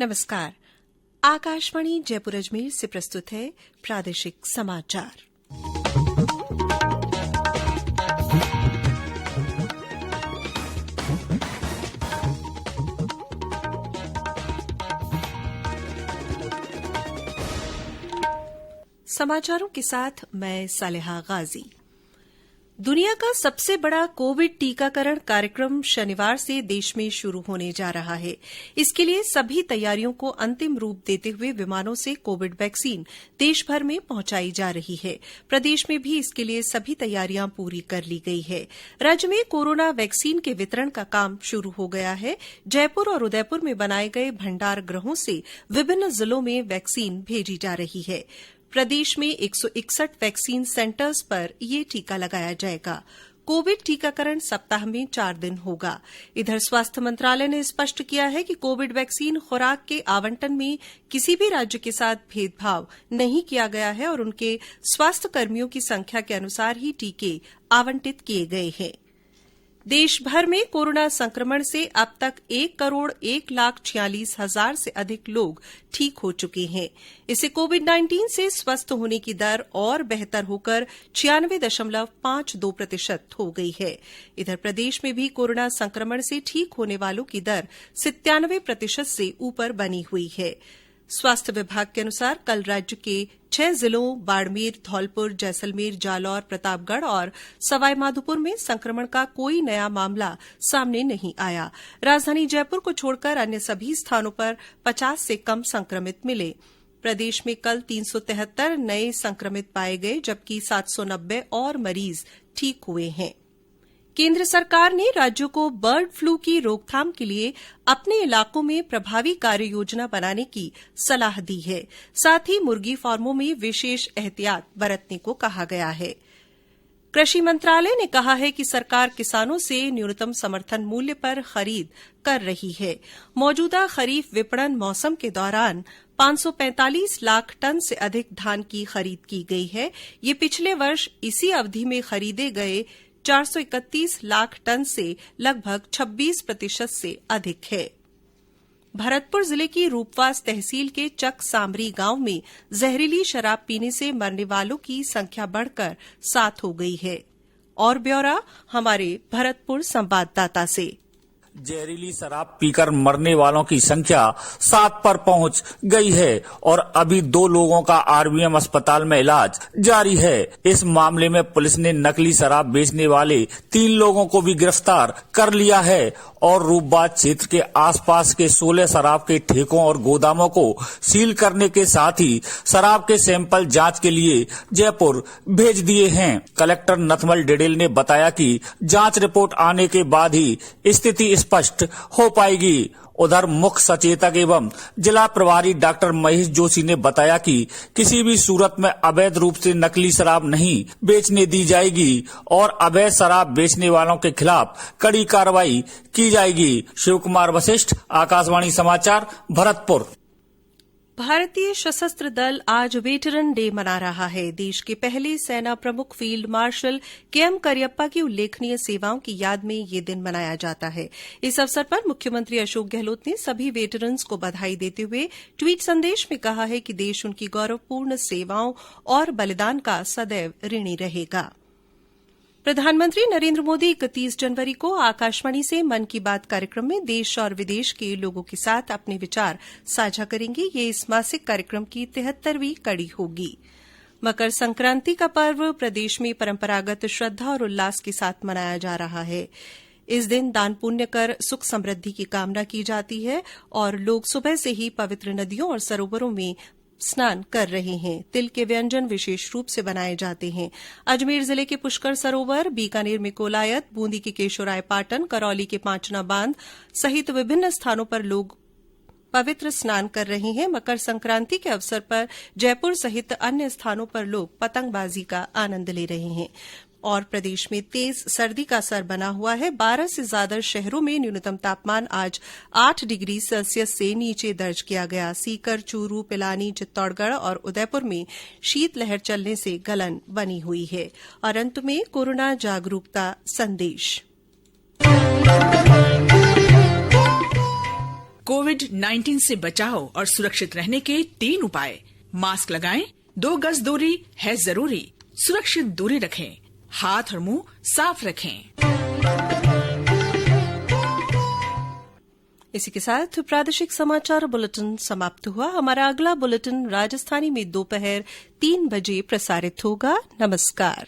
नमस्कार। आकाशवाणी जयपुर अजमेर से प्रस्तुत है प्रादेशिक समाचार। समाचारों के साथ मैं सालेहा गाजी। दुनिया का सबसे बड़ा कोविड टीकाकरण कार्यक्रम शनिवार से देश में शुरू होने जा रहा है। इसके लिए सभी तैयारियों को अंतिम रूप देते हुए विमानों से कोविड वैक्सीन देश भर में पहुंचाई जा रही है। प्रदेश में भी इसके लिए सभी तैयारियां पूरी कर ली गई है। राज्य में कोरोना वैक्सीन के वितरण का काम शुरू हो गया है। जयपुर और उदयपुर में बनाए गए भंडार गृहों से विभिन्न जिलों में वैक्सीन भेजी जा रही है। प्रदेश में 161 वैक्सीन सेंटर्स पर ये टीका लगाया जाएगा। कोविड टीकाकरण सप्ताह में 4 दिन होगा। इधर स्वास्थ्य मंत्रालय ने स्पष्ट किया है कि कोविड वैक्सीन खुराक के आवंटन में किसी भी राज्य के साथ भेदभाव नहीं किया गया है और उनके स्वास्थ्य कर्मियों की संख्या के अनुसार ही टीके आवंटित किए गए हैं। देश भर में कोरोना संक्रमण से अब तक 1,01,46,000 से अधिक लोग ठीक हो चुके हैं। इससे कोविड-19 से स्वस्थ होने की दर और बेहतर होकर 96.52% हो गई है। इधर प्रदेश में भी कोरोना संक्रमण से ठीक होने वालों की दर 97% से ऊपर बनी हुई है। स्वास्थ्य विभाग के अनुसार कल राज्य के 6 जिलों बाड़मेर, धौलपुर, जैसलमेर, जालौर, प्रतापगढ़ और सवाईमाधोपुर में संक्रमण का कोई नया मामला सामने नहीं आया। राजधानी जयपुर को छोड़कर अन्य सभी स्थानों पर 50 से कम संक्रमित मिले। प्रदेश में कल 373 नए संक्रमित पाए गए, जबकि 790 और मरीज ठीक हुए हैं। केंद्र सरकार ने राज्यों को बर्ड फ्लू की रोकथाम के लिए अपने इलाकों में प्रभावी कार्य योजना बनाने की सलाह दी है। साथ ही मुर्गी फार्मों में विशेष एहतियात बरतने को कहा गया है। कृषि मंत्रालय ने कहा है कि सरकार किसानों से न्यूनतम समर्थन मूल्य पर खरीद कर रही है। मौजूदा खरीफ विपणन मौसम के दौरान 545 लाख टन से अधिक धान की खरीद की गई है। ये पिछले वर्ष इसी अवधि में खरीदे गए 431 लाख टन से लगभग 26% से अधिक है। भरतपुर जिले की रूपवास तहसील के चक सामरी गांव में जहरीली शराब पीने से मरने वालों की संख्या बढ़कर 7 हो गई है। और ब्यौरा हमारे भरतपुर संवाददाता से। जहरीली शराब पीकर मरने वालों की संख्या 7 पर पहुंच गई है और अभी 2 लोगों का आरबीएम अस्पताल में इलाज जारी है। इस मामले में पुलिस ने नकली शराब बेचने वाले 3 लोगों को भी गिरफ्तार कर लिया है और रूपबाज क्षेत्र के आसपास के 16 शराब के ठेकों और गोदामों को सील करने के साथ ही शराब के सैंपल जांच के लिए जयपुर भेज दिए हैं। कलेक्टर नथमल डेडेल ने बताया कि जांच रिपोर्ट आने के बाद ही स्थिति स्पष्ट हो पाएगी। उधर मुख्य सचेतक एवं जिला प्रभारी डॉक्टर महेश जोशी ने बताया कि किसी भी सूरत में अवैध रूप से नकली शराब नहीं बेचने दी जाएगी और अवैध शराब बेचने वालों के खिलाफ कड़ी कार्रवाई की जाएगी। शिव कुमार वशिष्ठ, आकाशवाणी समाचार, भरतपुर। भारतीय सशस्त्र दल आज वेटरन डे मना रहा है। देश के पहले सेना प्रमुख फील्ड मार्शल केएम करियप्पा की उल्लेखनीय सेवाओं की याद में ये दिन मनाया जाता है। इस अवसर पर मुख्यमंत्री अशोक गहलोत ने सभी वेटरन्स को बधाई देते हुए ट्वीट संदेश में कहा है कि देश उनकी गौरवपूर्ण सेवाओं और बलिदान का सदैव ऋणी रहेगा। प्रधानमंत्री नरेंद्र मोदी 31 जनवरी को आकाशवाणी से मन की बात कार्यक्रम में देश और विदेश के लोगों के साथ अपने विचार साझा करेंगे। ये इस मासिक कार्यक्रम की 73वीं कड़ी होगी। मकर संक्रांति का पर्व प्रदेश में परंपरागत श्रद्धा और उल्लास के साथ मनाया जा रहा है। इस दिन दान पुण्य कर सुख समृद्धि की कामना की जाती है और लोग सुबह से ही पवित्र नदियों और सरोवरों में स्नान कर रहे हैं। तिल के व्यंजन विशेष रूप से बनाए जाते हैं। अजमेर जिले के पुष्कर सरोवर, बीकानेर में कोलायत, बूंदी के केशोराय पाटन, करौली के पांचना बांध सहित विभिन्न स्थानों पर लोग पवित्र स्नान कर रहे हैं। मकर संक्रांति के अवसर पर जयपुर सहित अन्य स्थानों पर लोग पतंगबाजी का आनंद ले रहे हैं। और प्रदेश में तेज सर्दी का असर बना हुआ है। 12 से ज्यादा शहरों में न्यूनतम तापमान आज 8 डिग्री सेल्सियस से नीचे दर्ज किया गया। सीकर, चूरू, पिलानी, चित्तौड़गढ़ और उदयपुर में शीतलहर चलने से गलन बनी हुई है। और अंत में कोरोना जागरूकता संदेश। कोविड-19 से बचाव और सुरक्षित रहने के 3 उपाय। मास्क लगाएं, 2 गज दूरी है जरूरी, सुरक्षित दूरी रखें, हाथ और मुंह साफ रखें। इसी के साथ प्रादेशिक समाचार बुलेटिन समाप्त हुआ। हमारा अगला बुलेटिन राजस्थानी में दोपहर 3 बजे प्रसारित होगा। नमस्कार।